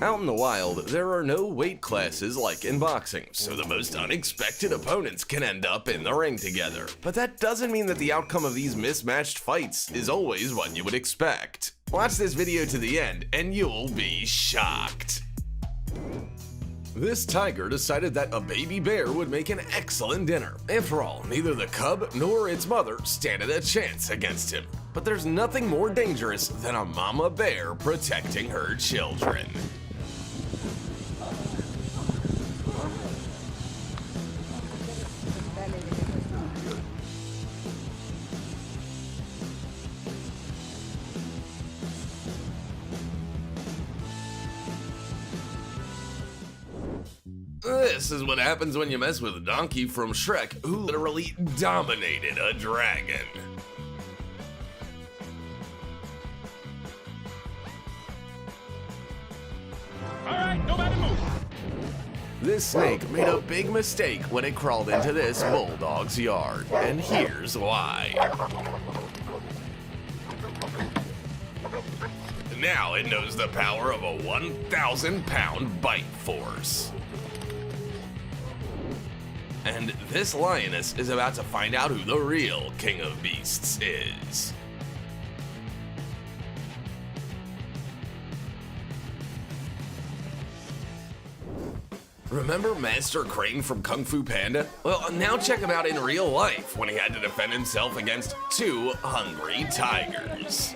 Out in the wild, there are no weight classes like in boxing, so the most unexpected opponents can end up in the ring together. But that doesn't mean that the outcome of these mismatched fights is always what you would expect. Watch this video to the end and you'll be shocked. This tiger decided that a baby bear would make an excellent dinner. After all, neither the cub nor its mother stand a chance against him. But there's nothing more dangerous than a mama bear protecting her children. This is what happens when you mess with Donkey from Shrek, who literally dominated a dragon. Alright, nobody move. This snake made a big mistake when it crawled into this bulldog's yard, and here's why. Now it knows the power of a 1,000-pound bite force. And this lioness is about to find out who the real king of beasts is. Remember Master Crane from Kung Fu Panda? Well, now check him out in real life when he had to defend himself against 2 hungry tigers.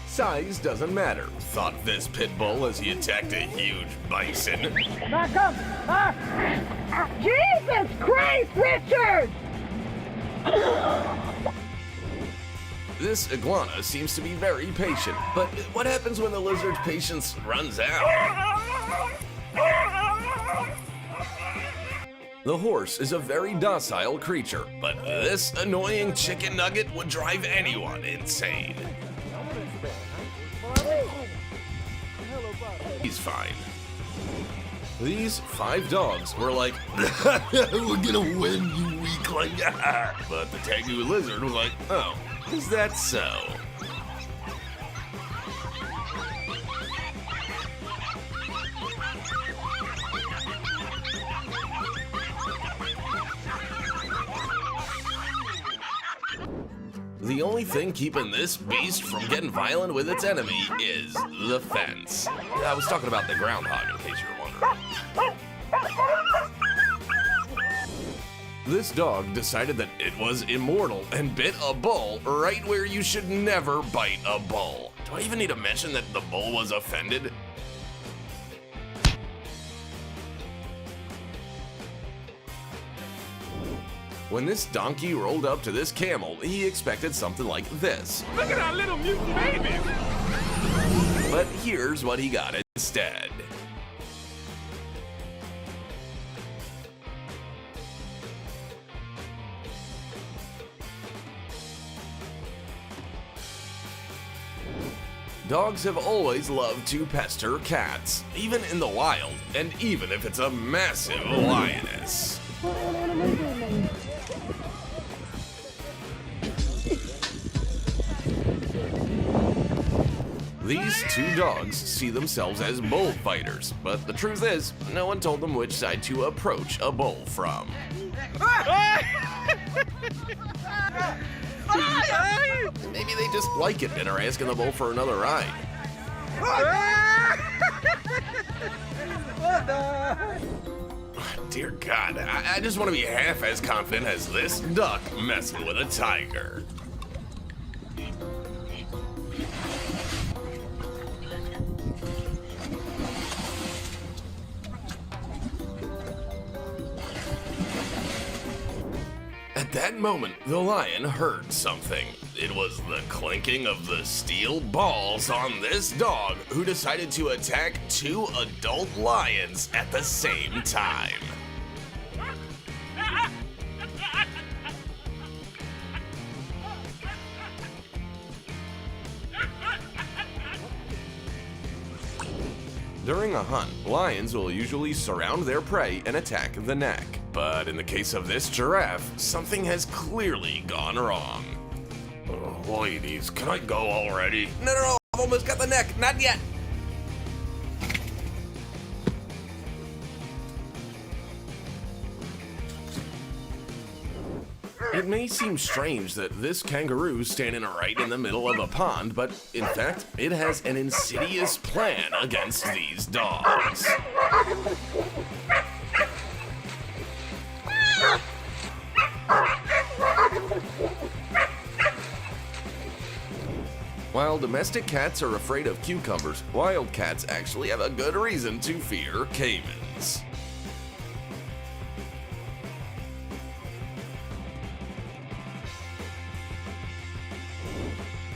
Size doesn't matter, thought this pit bull as he attacked a huge bison. Back up! Jesus Christ, Richard! This iguana seems to be very patient, but what happens when the lizard's patience runs out? The horse is a very docile creature, but this annoying chicken nugget would drive anyone insane. He's fine. These 5 dogs were like, we're gonna win, you weakling. But the Tegu lizard was like, oh, is that so? The only thing keeping this beast from getting violent with its enemy is the fence. I was talking about the groundhog, in case you were wondering. This dog decided that it was immortal and bit a bull right where you should never bite a bull. Do I even need to mention that the bull was offended? When this donkey rolled up to this camel, he expected something like this. Look at our little mutant baby. But here's what he got instead. Dogs have always loved to pester cats, even in the wild, and even if it's a massive lioness. These 2 dogs see themselves as bullfighters, but the truth is, no one told them which side to approach a bull from. Maybe they just like it and are asking the bull for another ride. Dear God, I just want to be half as confident as this duck messing with a tiger. At that moment, the lion heard something. It was the clinking of the steel balls on this dog, who decided to attack 2 adult lions at the same time. During a hunt, lions will usually surround their prey and attack the neck. But in the case of this giraffe, something has clearly gone wrong. Oh, ladies, can I go already? No, I've almost got the neck, not yet. It may seem strange that this kangaroo's standing right in the middle of a pond, but in fact, it has an insidious plan against these dogs. While domestic cats are afraid of cucumbers, wild cats actually have a good reason to fear caimans.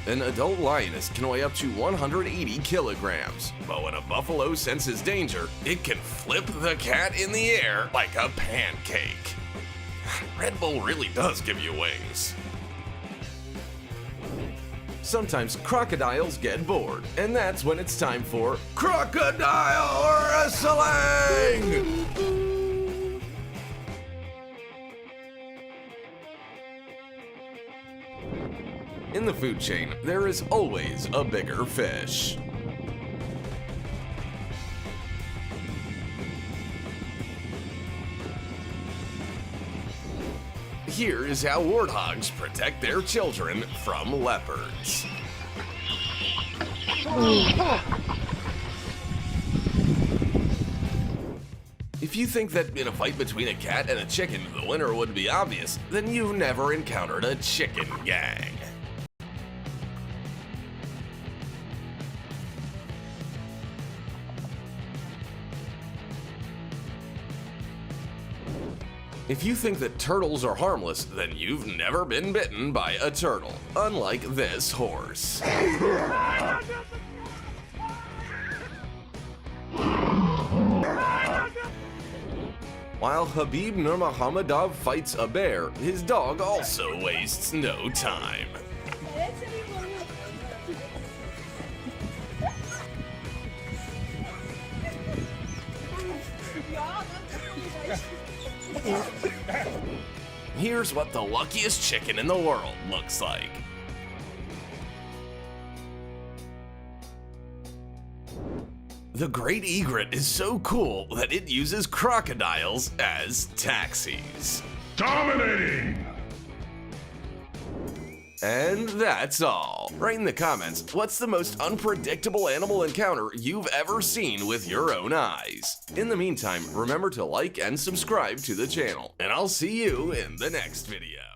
An adult lioness can weigh up to 180 kilograms, but when a buffalo senses danger, it can flip the cat in the air like a pancake. Red Bull really does give you wings. Sometimes crocodiles get bored, and that's when it's time for crocodile wrestling! In the food chain, there is always a bigger fish. Here is how warthogs protect their children from leopards. If you think that in a fight between a cat and a chicken, the winner would be obvious, then you've never encountered a chicken gang. If you think that turtles are harmless, then you've never been bitten by a turtle, unlike this horse. While Habib Nurmagomedov fights a bear, his dog also wastes no time. Here's what the luckiest chicken in the world looks like. The great egret is so cool that it uses crocodiles as taxis. Dominating! And that's all. Write in the comments, what's the most unpredictable animal encounter you've ever seen with your own eyes? In the meantime, remember to like and subscribe to the channel, and I'll see you in the next video.